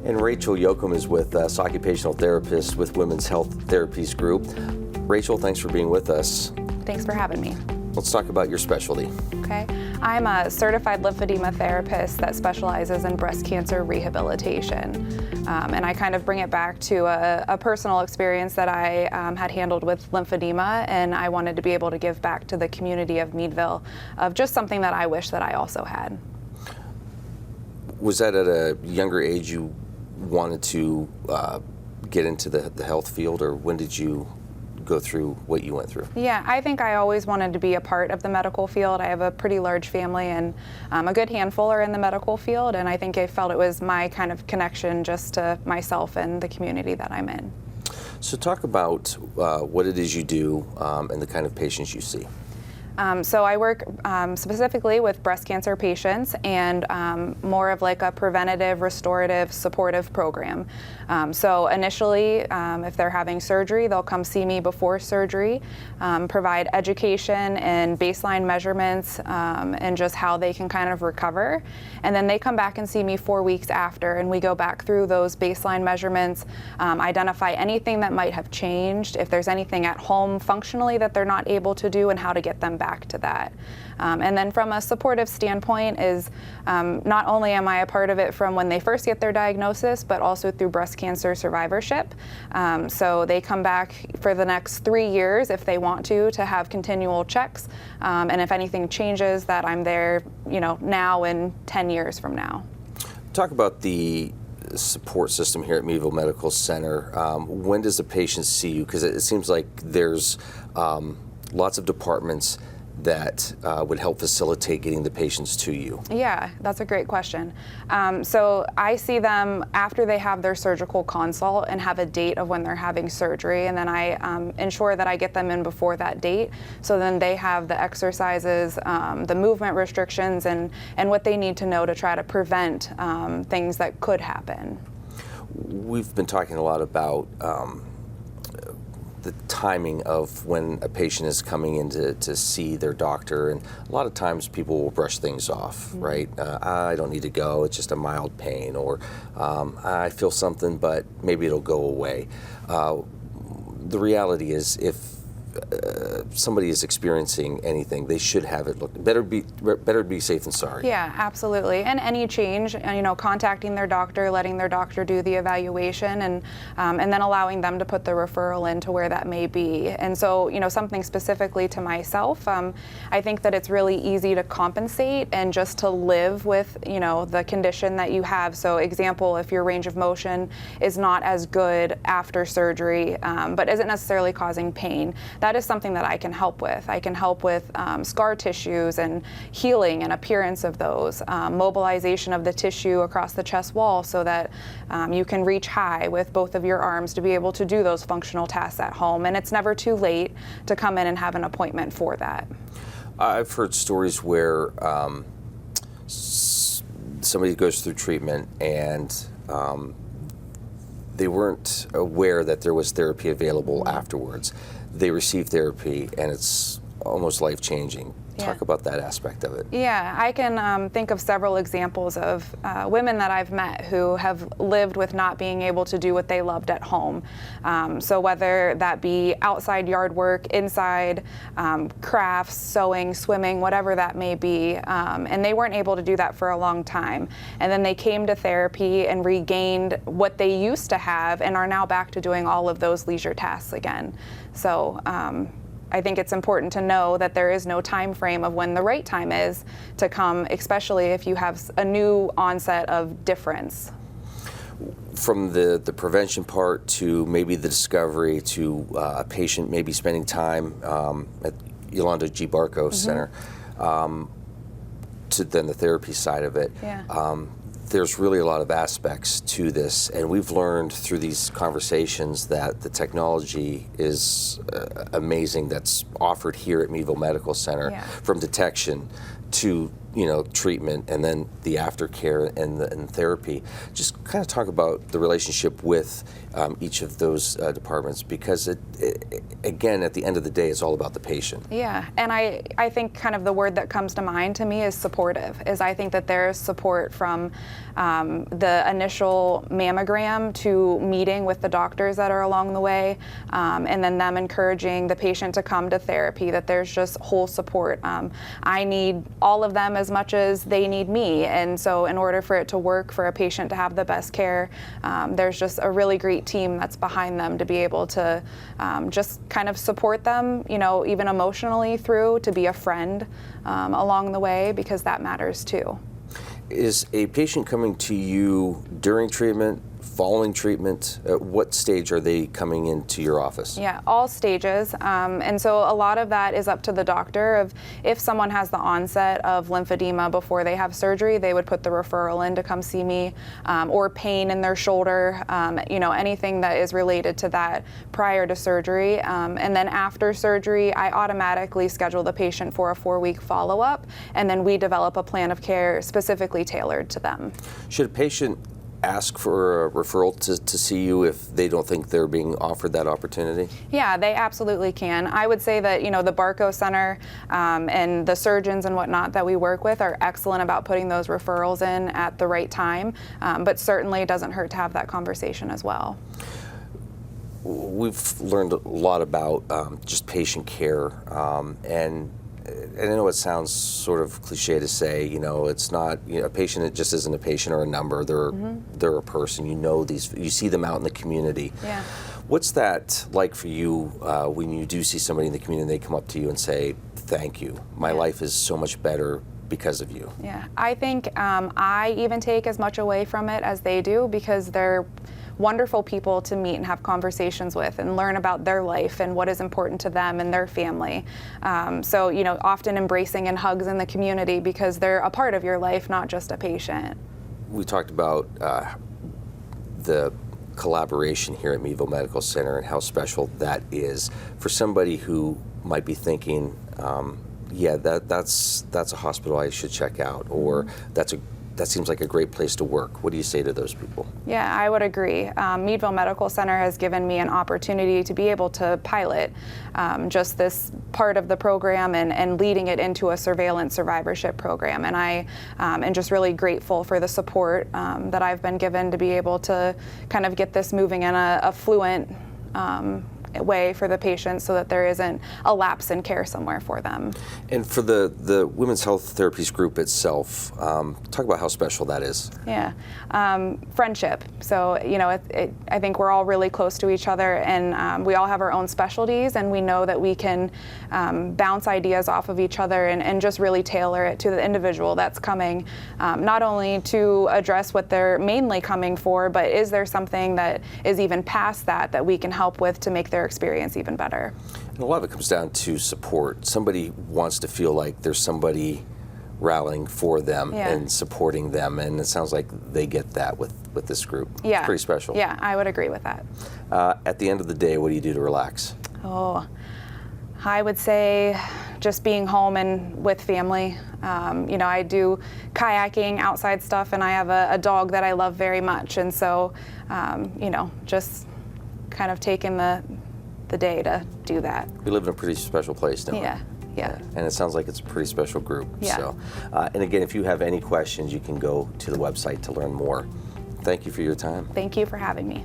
And Rachel Yochim is with us, occupational therapist with Women's Health Therapies Group. Rachel, thanks for being with us. Thanks for having me. Let's talk about your specialty. Okay. I'm a certified lymphedema therapist that specializes in breast cancer rehabilitation. And I kind of bring it back to a personal experience that I had handled with lymphedema, and I wanted to be able to give back to the community of Meadville of just something that I wish that I also had. Was that at a younger age you wanted to get into the health field, or when did you go through what you went through? Yeah, I think I always wanted to be a part of the medical field. I have a pretty large family, and a good handful are in the medical field, and I think I felt it was my kind of connection just to myself and the community that I'm in. So talk about what it is you do and the kind of patients you see. So I work specifically with breast cancer patients, and more of like a preventative, restorative, supportive program. So initially, if they're having surgery, they'll come see me before surgery, provide education and baseline measurements, and just how they can kind of recover. And then they come back and see me 4 weeks after, and we go back through those baseline measurements, identify anything that might have changed, if there's anything at home functionally that they're not able to do, and how to get them back to that. And then from a supportive standpoint is not only am I a part of it from when they first get their diagnosis, but also through breast cancer survivorship. So they come back for the next 3 years if they want to have continual checks. And if anything changes, that I'm there, now and 10 years from now. Talk about the support system here at Meadville Medical Center. When does the patient see you? Because it seems like there's lots of departments that would help facilitate getting the patients to you? Yeah, that's a great question. So I see them after they have their surgical consult and have a date of when they're having surgery, and then I ensure that I get them in before that date, so then they have the exercises, the movement restrictions, and what they need to know to try to prevent things that could happen. We've been talking a lot about the timing of when a patient is coming in to see their doctor, and a lot of times people will brush things off, right? I don't need to go, it's just a mild pain, or I feel something but maybe it'll go away. The reality is, if somebody is experiencing anything, they should have it looked. Better be safe than sorry. Yeah, absolutely. And any change, contacting their doctor, letting their doctor do the evaluation, and then allowing them to put the referral into where that may be. And so, something specifically to myself, I think that it's really easy to compensate and just to live with, the condition that you have. So, example, if your range of motion is not as good after surgery, but isn't necessarily causing pain, that is something that I can help with. I can help with scar tissues and healing and appearance of those, mobilization of the tissue across the chest wall so that you can reach high with both of your arms to be able to do those functional tasks at home. And it's never too late to come in and have an appointment for that. I've heard stories where somebody goes through treatment and they weren't aware that there was therapy available afterwards. They receive therapy and it's almost life-changing. Talk about that aspect of it. Yeah, I can think of several examples of women that I've met who have lived with not being able to do what they loved at home. So whether that be outside yard work, inside, crafts, sewing, swimming, whatever that may be, and they weren't able to do that for a long time. And then they came to therapy and regained what they used to have and are now back to doing all of those leisure tasks again. So I think it's important to know that there is no time frame of when the right time is to come, especially if you have a new onset of difference. From the prevention part to maybe the discovery to a patient maybe spending time at Yolanda G. Barco Center, to then the therapy side of it. Yeah. There's really a lot of aspects to this, and we've learned through these conversations that the technology is amazing that's offered here at Meadville Medical Center, from detection to treatment and then the aftercare and therapy. Just kind of talk about the relationship with each of those departments, because again, at the end of the day, it's all about the patient. Yeah, and I think kind of the word that comes to mind to me is supportive. I think that there's support from the initial mammogram to meeting with the doctors that are along the way, and then them encouraging the patient to come to therapy, that there's just whole support. I need all of them as much as they need me, and so in order for it to work, for a patient to have the best care, there's just a really great team that's behind them to be able to just kind of support them, even emotionally through, to be a friend along the way, because that matters too. Is a patient coming to you during treatment, following treatment? At what stage are they coming into your office? Yeah, all stages. And so a lot of that is up to the doctor. Of if someone has the onset of lymphedema before they have surgery, they would put the referral in to come see me, or pain in their shoulder, anything that is related to that prior to surgery. And then after surgery, I automatically schedule the patient for a 4-week follow-up, and then we develop a plan of care specifically tailored to them. Should a patient ask for a referral to see you if they don't think they're being offered that opportunity? Yeah, they absolutely can. I would say that, the Barco Center and the surgeons and whatnot that we work with are excellent about putting those referrals in at the right time, but certainly it doesn't hurt to have that conversation as well. We've learned a lot about just patient care, and I know it sounds sort of cliche to say, it's not, a patient, it just isn't a patient or a number. They're a person. You see them out in the community. Yeah. What's that like for you when you do see somebody in the community and they come up to you and say, thank you, my life is so much better because of you? Yeah, I think I even take as much away from it as they do, because they're wonderful people to meet and have conversations with and learn about their life and what is important to them and their family. So, often embracing and hugs in the community, because they're a part of your life, not just a patient. We talked about the collaboration here at Meadville Medical Center and how special that is. For somebody who might be thinking, that's a hospital I should check out, or that seems like a great place to work. What do you say to those people? Yeah, I would agree. Meadville Medical Center has given me an opportunity to be able to pilot just this part of the program and leading it into a surveillance survivorship program. And I am just really grateful for the support that I've been given to be able to kind of get this moving in a fluent way for the patients, so that there isn't a lapse in care somewhere for them. And for the Women's Health Therapies group itself, talk about how special that is. Yeah, friendship. So, I think we're all really close to each other, and we all have our own specialties, and we know that we can bounce ideas off of each other and just really tailor it to the individual that's coming, not only to address what they're mainly coming for, but is there something that is even past that we can help with to make their experience even better. And a lot of it comes down to support. Somebody wants to feel like there's somebody rallying for them and supporting them, and it sounds like they get that with this group. Yeah. It's pretty special. Yeah, I would agree with that. At the end of the day, what do you do to relax? Oh, I would say just being home and with family. I do kayaking, outside stuff, and I have a dog that I love very much, and so, just kind of taking the day to do that. We live in a pretty special place, don't we? Yeah. And it sounds like it's a pretty special group. Yeah. So, and again, if you have any questions, you can go to the website to learn more. Thank you for your time. Thank you for having me.